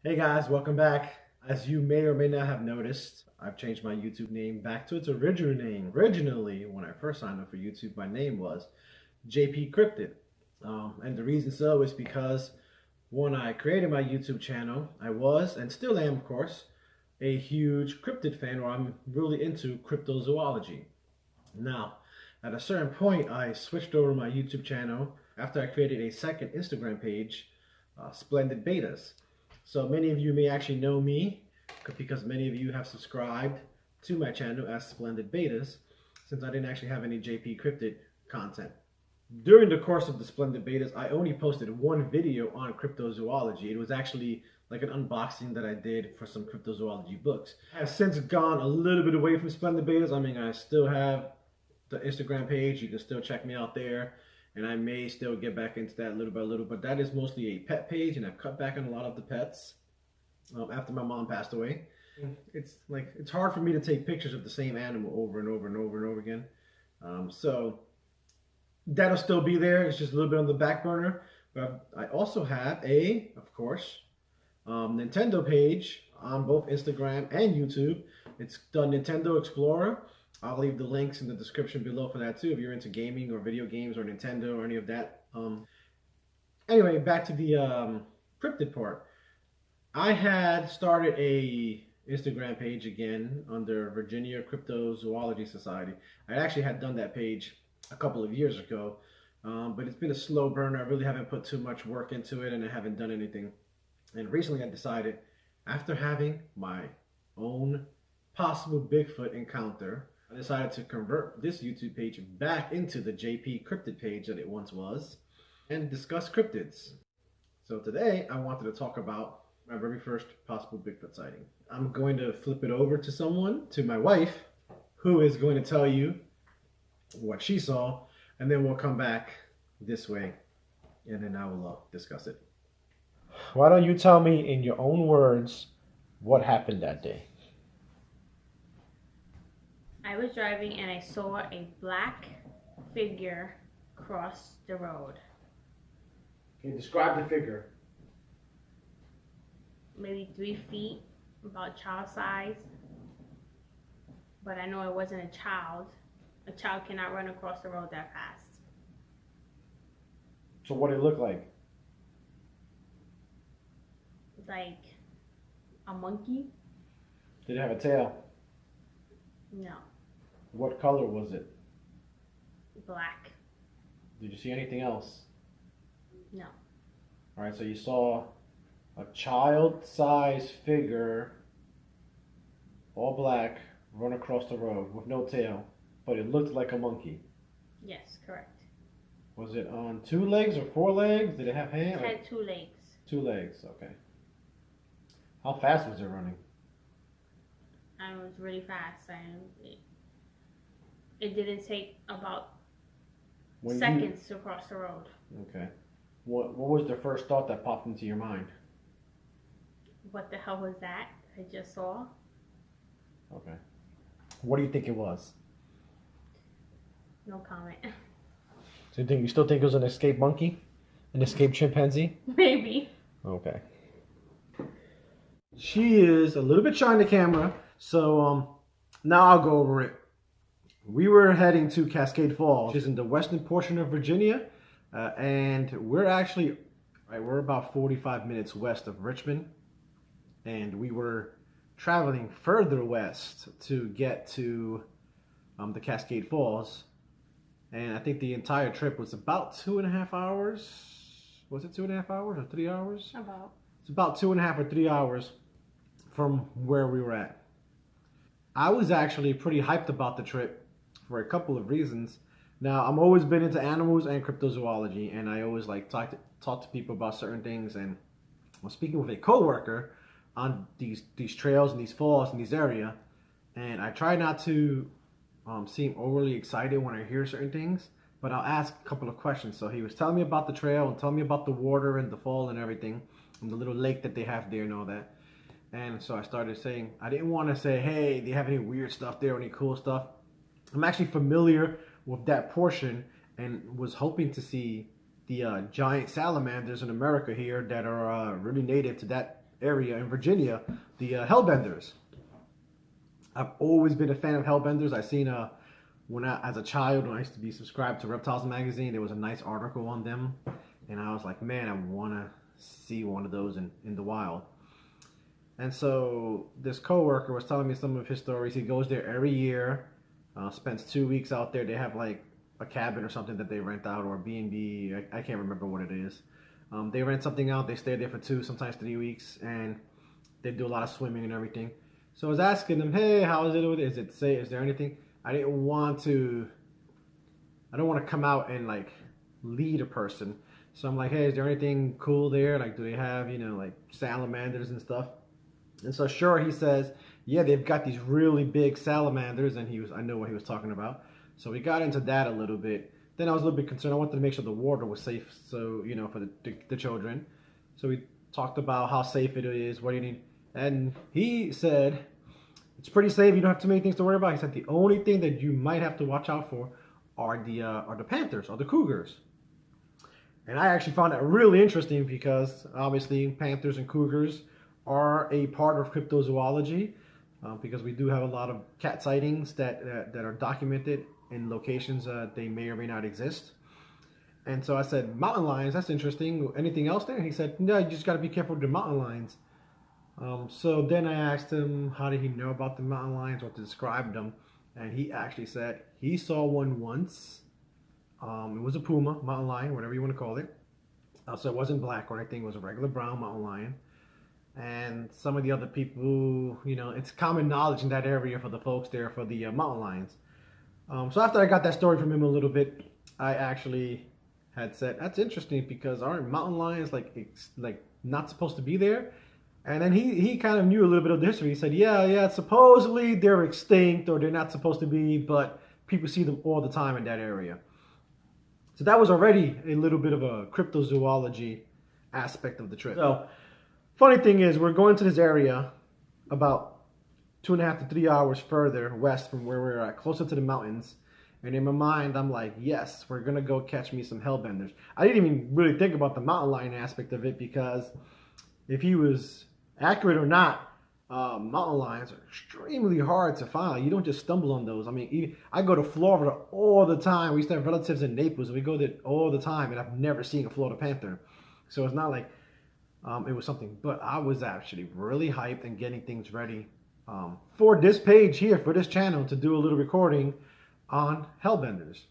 Hey guys, welcome back. As you may or may not have noticed, I've changed my YouTube name back to its original name. Originally, when I first signed up for YouTube, my name was JP Cryptid. And the reason so is because when I created my YouTube channel, I was, and still am, of course, a huge cryptid fan, or I'm really into cryptozoology. Now, at a certain point, I switched over my YouTube channel after I created a second Instagram page, Splendid Betas. So many of you may actually know me because many of you have subscribed to my channel as Splendid Betas since I didn't actually have any JP Cryptid content. During the course of the Splendid Betas, I only posted one video on cryptozoology. It was actually like an unboxing that I did for some cryptozoology books. I have since gone a little bit away from Splendid Betas. I mean, I still have the Instagram page. You can still check me out there. And I may still get back into that little by little, but that is mostly a pet page, and I've cut back on a lot of the pets after my mom passed away. It's hard for me to take pictures of the same animal over and over and over and over again. So that'll still be there. It's just a little bit on the back burner. But I also have of course, Nintendo page on both Instagram and YouTube. It's the Nintendo Explorer. I'll leave the links in the description below for that too if you're into gaming or video games or Nintendo or any of that. Anyway, back to the cryptid part. I had started a Instagram page again under Virginia Cryptozoology Society. I actually had done that page a couple of years ago, but it's been a slow burner. I really haven't put too much work into it, and I haven't done anything. And recently I decided, after having my own possible Bigfoot encounter, I decided to convert this YouTube page back into the JP Cryptid page that it once was and discuss cryptids. So today I wanted to talk about my very first possible Bigfoot sighting. I'm going to flip it over to someone, to my wife, who is going to tell you what she saw, and then we'll come back this way and then I will discuss it. Why don't you tell me in your own words what happened that day? I was driving and I saw a black figure cross the road. Can you describe the figure? Maybe 3 feet, about child size. But I know it wasn't a child. A child cannot run across the road that fast. So what did it look like? Like a monkey? Did it have a tail? No. What color was it? Black? Did you see anything else? No. All right, so you saw a child-sized figure, all black, run across the road with no tail, but it looked like a monkey. Yes, correct. Was it on 2 legs or 4 legs? Did it have hands? It had 2 legs. 2 legs, okay. How fast was it running? And it was really fast, and it didn't take about seconds to cross the road. Okay. What was the first thought that popped into your mind? What the hell was that I just saw? Okay. What do you think it was? No comment. So you still think it was an escaped monkey? An escaped chimpanzee? Maybe. Okay. She is a little bit shy on the camera, so now I'll go over it. We were heading to Cascade Falls, which is in the western portion of Virginia, and we're about 45 minutes west of Richmond, and we were traveling further west to get to the Cascade Falls, and I think the entire trip was about 2.5 hours. Was it 2.5 hours or 3 hours? It's about 2.5 or 3 hours from where we were at. I was actually pretty hyped about the trip for a couple of reasons. Now, I'm always been into animals and cryptozoology, and I always like talk to people about certain things. And I was speaking with a coworker on these trails and these falls in this area, and I try not to seem overly excited when I hear certain things, but I'll ask a couple of questions. So he was telling me about the trail and telling me about the water and the fall and everything, and the little lake that they have there and all that. And so I started saying, I didn't want to say, hey, do you have any weird stuff there, any cool stuff? I'm actually familiar with that portion and was hoping to see the giant salamanders in America here that are really native to that area in Virginia, the Hellbenders. I've always been a fan of Hellbenders. I seen as a child, when I used to be subscribed to Reptiles Magazine, there was a nice article on them, and I was like, man, I want to see one of those in the wild. And so this coworker was telling me some of his stories. He goes there every year, spends 2 weeks out there. They have like a cabin or something that they rent out, or a B&B. I can't remember what it is. They rent something out. They stay there for 2, sometimes 3 weeks, and they do a lot of swimming and everything. So I was asking them, hey, how is it with it? Is it safe? Is there anything? I don't want to come out and like lead a person. So I'm like, hey, is there anything cool there? Like, do they have, like salamanders and stuff? And so sure, he says, yeah, they've got these really big salamanders, and I know what he was talking about. So we got into that a little bit. Then I was a little bit concerned. I wanted to make sure the water was safe, so, for the children. So we talked about how safe it is, what do you need? And he said, it's pretty safe. You don't have too many things to worry about. He said the only thing that you might have to watch out for are the panthers or the cougars. And I actually found that really interesting because obviously panthers and cougars are a part of cryptozoology, because we do have a lot of cat sightings that are documented in locations they may or may not exist. And so I said, mountain lions, that's interesting. Anything else there? And he said, no, you just got to be careful with the mountain lions. So then I asked him, how did he know about the mountain lions, what to describe them? And he actually said he saw one once. It was a puma, mountain lion, whatever you want to call it. So it wasn't black or anything. It was a regular brown mountain lion. And some of the other people, it's common knowledge in that area for the folks there for the mountain lions. So after I got that story from him a little bit, I actually had said, that's interesting, because aren't mountain lions like not supposed to be there? And then he kind of knew a little bit of the history. He said, yeah, supposedly they're extinct or they're not supposed to be, but people see them all the time in that area. So that was already a little bit of a cryptozoology aspect of the trip. So funny thing is, we're going to this area about 2.5 to 3 hours further west from where we're at, closer to the mountains. And in my mind, I'm like, yes, we're going to go catch me some hellbenders. I didn't even really think about the mountain lion aspect of it, because if he was accurate or not, mountain lions are extremely hard to find. You don't just stumble on those. I mean, I go to Florida all the time. We used to have relatives in Naples, and we go there all the time, and I've never seen a Florida panther. So it's not like it was something. But I was actually really hyped and getting things ready for this page here, for this channel, to do a little recording on hellbenders,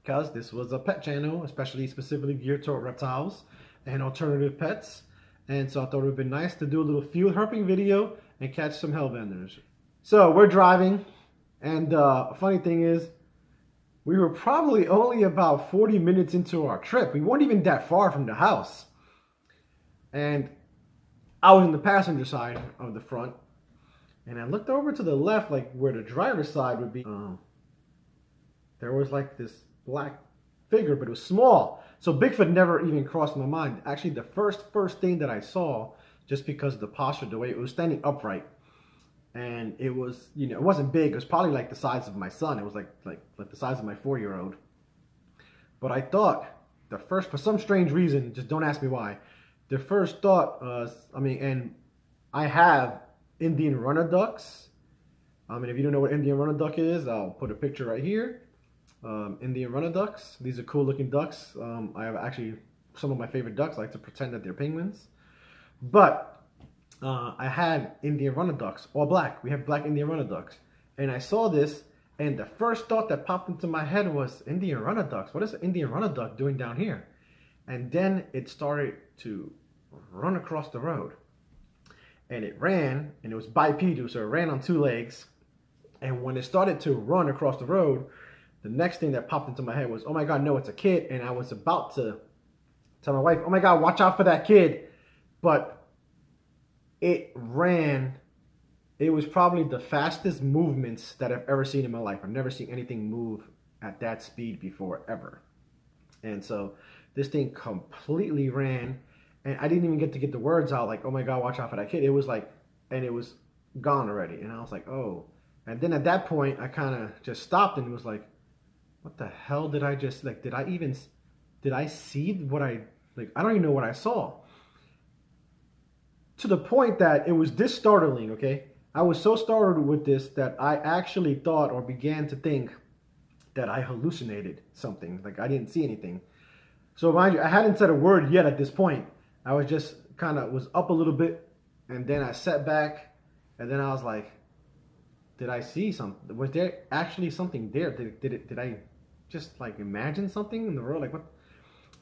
because this was a pet channel, specifically geared toward reptiles and alternative pets. And so I thought it would be nice to do a little field herping video and catch some hellbenders. So we're driving, and funny thing is, we were probably only about 40 minutes into our trip. We weren't even that far from the house. And I was in the passenger side of the front, and I looked over to the left, like where the driver's side would be. There was like this black figure, but it was small. So Bigfoot never even crossed my mind. Actually, the first thing that I saw, just because of the posture, the way it was standing upright, and it was, it wasn't big. It was probably like the size of my son. It was like the size of my 4-year-old. But I thought for some strange reason, just don't ask me why, the first thought was, and I have Indian runner ducks. And if you don't know what Indian runner duck is, I'll put a picture right here. Indian runner ducks. These are cool looking ducks. I have actually some of my favorite ducks. I like to pretend that they're penguins. But I had Indian runner ducks, all black. We have black Indian runner ducks. And I saw this, and the first thought that popped into my head was, Indian runner ducks? What is an Indian runner duck doing down here? And then it started to run across the road. And it ran, and it was bipedal, so it ran on 2 legs. And when it started to run across the road, the next thing that popped into my head was, oh my God, no, it's a kid. And I was about to tell my wife, oh my God, watch out for that kid. But it ran. It was probably the fastest movements that I've ever seen in my life. I've never seen anything move at that speed before, ever. And so this thing completely ran. And I didn't even get to get the words out, like, oh my God, watch out for that kid. It was like, and it was gone already. And I was like, oh. And then at that point, I kind of just stopped and was like, what the hell did I just, did I see what I don't even know what I saw. to the point that it was this startling, okay? I was so startled with this that I actually thought or began to think that I hallucinated something. Like I didn't see anything. So mind you, I hadn't said a word yet at this point. I was just kind of was up a little bit, and then I sat back, and then I was like, did I see something? Was there actually something there? Did I just like imagine something in the road? Like what?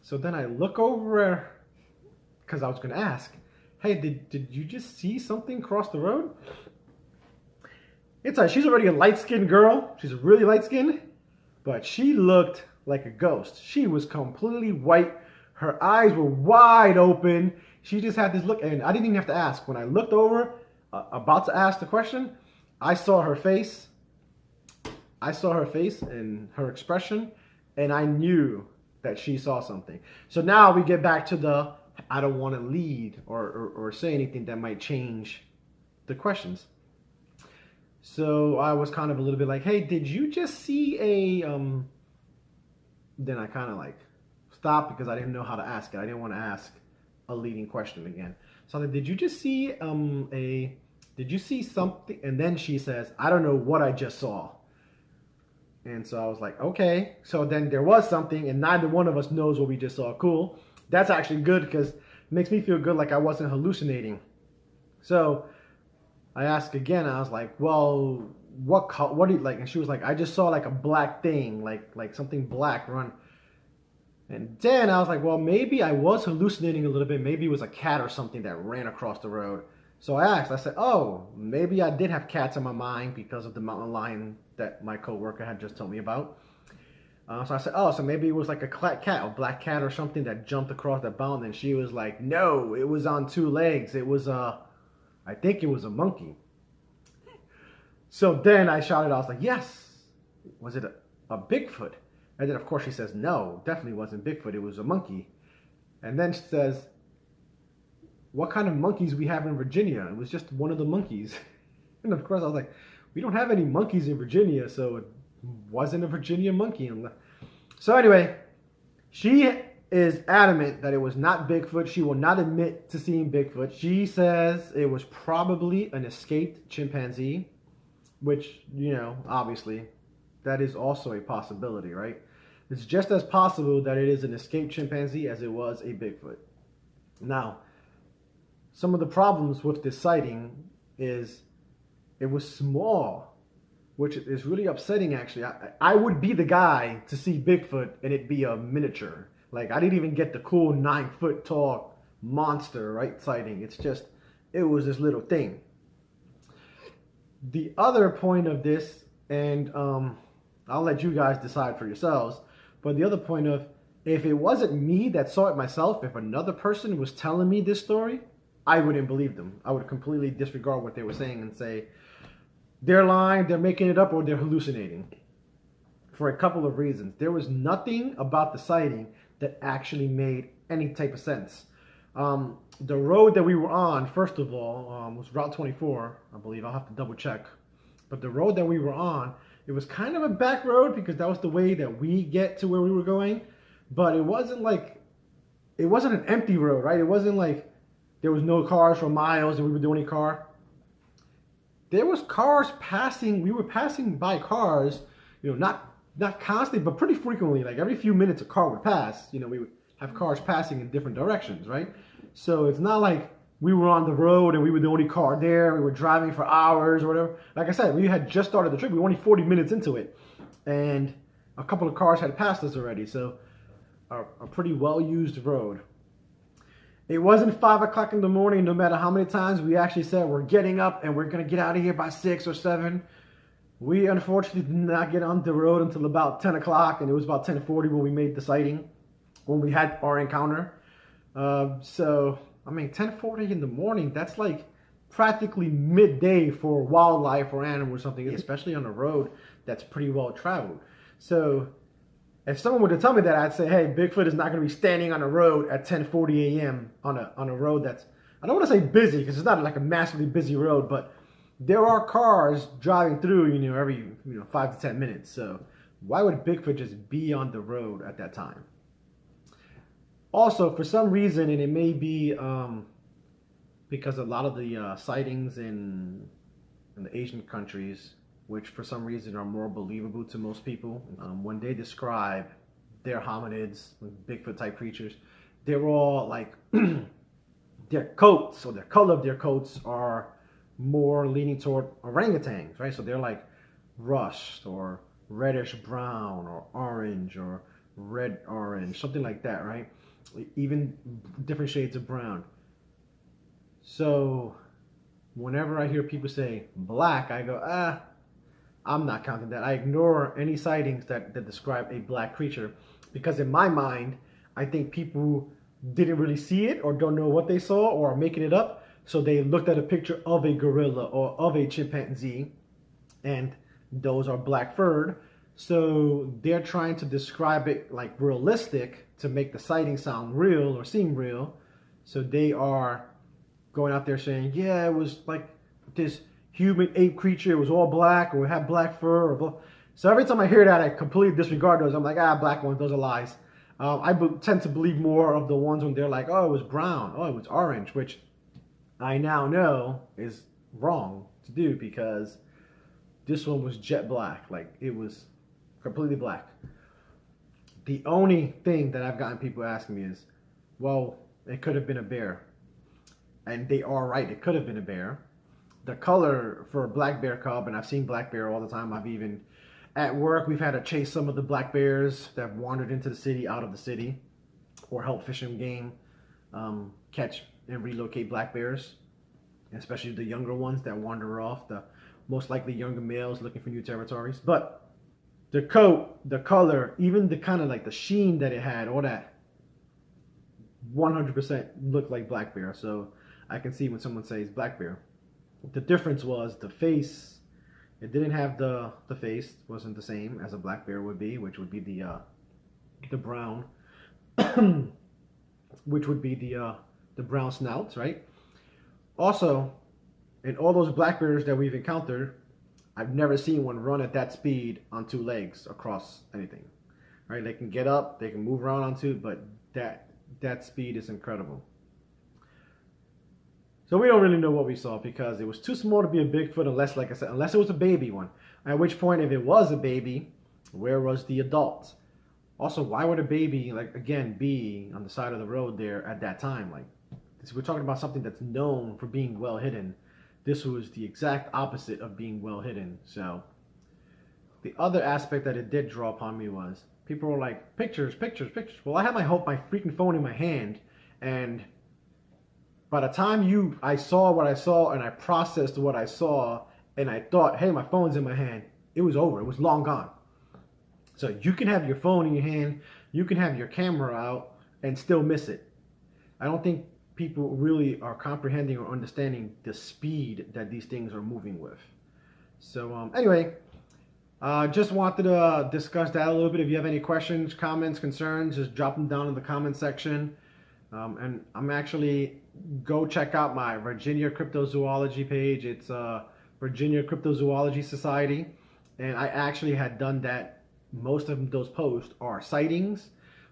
So then I look over, because I was going to ask, hey, did you just see something cross the road? It's like she's already a light-skinned girl. She's really light-skinned, but she looked like a ghost. She was completely white. Her eyes were wide open. She just had this look, and I didn't even have to ask. When I looked over, about to ask the question, I saw her face. I saw her face and her expression, and I knew that she saw something. So now we get back to the, I don't want to lead or say anything that might change the questions. So I was kind of a little bit like, hey, did you just see a, then I kind of like stopped because I didn't know how to ask it. I didn't want to ask a leading question again. So I was like, did you just see did you see something? And then she says, I don't know what I just saw. And so I was like, okay. So then there was something, and neither one of us knows what we just saw. Cool. That's actually good because it makes me feel good like I wasn't hallucinating. So I asked again. I was like, well, what do you like? And she was like, I just saw like a black thing, like something black run. And then I was like, well, maybe I was hallucinating a little bit. Maybe it was a cat or something that ran across the road. So I asked, I said, oh, maybe I did have cats in my mind because of the mountain lion that my coworker had just told me about. So I said, oh, so maybe it was like a cat, a black cat or something that jumped across the bound. And she was like, no, it was on two legs. It was I think it was a monkey. So then I shouted, I was like, yes. Was it a Bigfoot? And then of course she says, no, definitely wasn't Bigfoot. It was a monkey. And then she says, what kind of monkeys we have in Virginia? It was just one of the monkeys. And of course I was like, we don't have any monkeys in Virginia, so it wasn't a Virginia monkey. So anyway, she is adamant that it was not Bigfoot. She will not admit to seeing Bigfoot. She says it was probably an escaped chimpanzee, which, you know, obviously that is also a possibility, right? It's just as possible that it is an escaped chimpanzee as it was a Bigfoot. Now, some of the problems with this sighting is it was small, which is really upsetting, actually. I would be the guy to see Bigfoot and it be a miniature. Like, I didn't even get the cool 9-foot tall monster, right, sighting. It's just, it was this little thing. The other point of this, and I'll let you guys decide for yourselves, but the other point of, if it wasn't me that saw it myself, if another person was telling me this story, I wouldn't believe them. I would completely disregard what they were saying and say, they're lying, they're making it up, or they're hallucinating. For a couple of reasons. There was nothing about the sighting that actually made any type of sense. The road that we were on, first of all, was Route 24, I believe. I'll have to double check. But the road that we were on, it was kind of a back road because that was the way that we get to where we were going. But it wasn't like, it wasn't an empty road, right? It wasn't like there was no cars for miles and we were the only car. There was cars passing. We were passing by cars, you know, not constantly, but pretty frequently. Like every few minutes a car would pass. You know, we would have cars passing in different directions, right? So it's not like we were on the road and we were the only car there. We were driving for hours or whatever. Like I said, we had just started the trip. We were only 40 minutes into it. And a couple of cars had passed us already. So a pretty well-used road. It wasn't 5 o'clock in the morning, no matter how many times we actually said we're getting up and we're going to get out of here by 6 or 7. We unfortunately did not get on the road until about 10 o'clock, and it was about 10:40 when we made the sighting, when we had our encounter. So, I mean, 10:40 in the morning, that's like practically midday for wildlife or animal or something, especially on a road that's pretty well traveled. So, if someone were to tell me that, I'd say, hey, Bigfoot is not going to be standing on a road at 10:40 a.m. on a road that's, I don't want to say busy because it's not like a massively busy road, but there are cars driving through, you know, every 5 to 10 minutes. So why would Bigfoot just be on the road at that time? Also, for some reason, and it may be because a lot of the sightings in the Asian countries, which for some reason are more believable to most people, when they describe their hominids, Bigfoot type creatures, they're all like their coats or the color of their coats are more leaning toward orangutans, right? So they're like rust or reddish brown or orange or red orange, something like that, right? Even different shades of brown. So whenever I hear people say black, I go, I'm not counting that. I ignore any sightings that describe a black creature because in my mind, I think people didn't really see it or don't know what they saw or are making it up. So they looked at a picture of a gorilla or of a chimpanzee, and those are black furred. So they're trying to describe it like realistic to make the sighting sound real or seem real. So they are going out there saying, yeah, it was like this human ape creature. It was all black or it had black fur. Or blah. So every time I hear that, I completely disregard those. I'm like, black ones, those are lies. I tend to believe more of the ones when they're like, oh, it was brown, oh, it was orange, which I now know is wrong to do because this one was jet black. Like, it was completely black. The only thing that I've gotten people asking me is, well, it could have been a bear. And they are right, it could have been a bear. The color for a black bear cub, and I've seen black bear all the time. I've even, at work, we've had to chase some of the black bears that wandered into the city, out of the city, or help fish and game catch and relocate black bears, especially the younger ones that wander off, the most likely younger males looking for new territories. But the coat, the color, even the kind of like the sheen that it had, all that, 100% looked like black bear. So I can see when someone says black bear. The difference was the face. It didn't have the face, wasn't the same as a black bear would be, which would be the brown, which would be the brown snouts, right? Also, in all those black bears that we've encountered, I've never seen one run at that speed on two legs across anything. Right? They can get up, they can move around on two, but that speed is incredible. So we don't really know what we saw because it was too small to be a Bigfoot unless, like I said, unless it was a baby one. At which point, if it was a baby, where was the adult? Also, why would a baby, like, again, be on the side of the road there at that time? Like, we're talking about something that's known for being well hidden. This was the exact opposite of being well hidden. So the other aspect that it did draw upon me was people were like, pictures, pictures, pictures. Well, I had my freaking phone in my hand, and by the time I saw what I saw and I processed what I saw and I thought, hey, my phone's in my hand, it was over. It was long gone. So you can have your phone in your hand, you can have your camera out and still miss it. I don't think people really are comprehending or understanding the speed that these things are moving with. So anyway, just wanted to discuss that a little bit. If you have any questions, comments, concerns, just drop them down in the comment section. And I'm actually, go check out my Virginia Cryptozoology page. It's Virginia Cryptozoology Society. And I actually had done that. Most of those posts are sightings,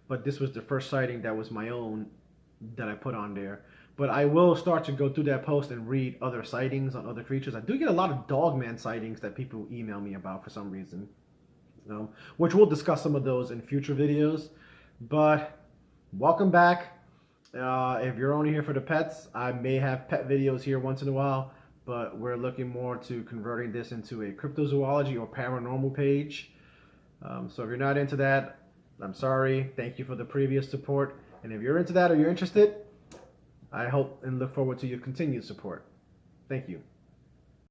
but this was the first sighting that was my own that I put on there. But I will start to go through that post and read other sightings on other creatures. I do get a lot of dogman sightings that people email me about for some reason, which we'll discuss some of those in future videos. But welcome back. If you're only here for the pets, I may have pet videos here once in a while, but we're looking more to converting this into a cryptozoology or paranormal page. So if you're not into that, I'm sorry. Thank you for the previous support. And if you're into that or you're interested, I hope and look forward to your continued support. Thank you.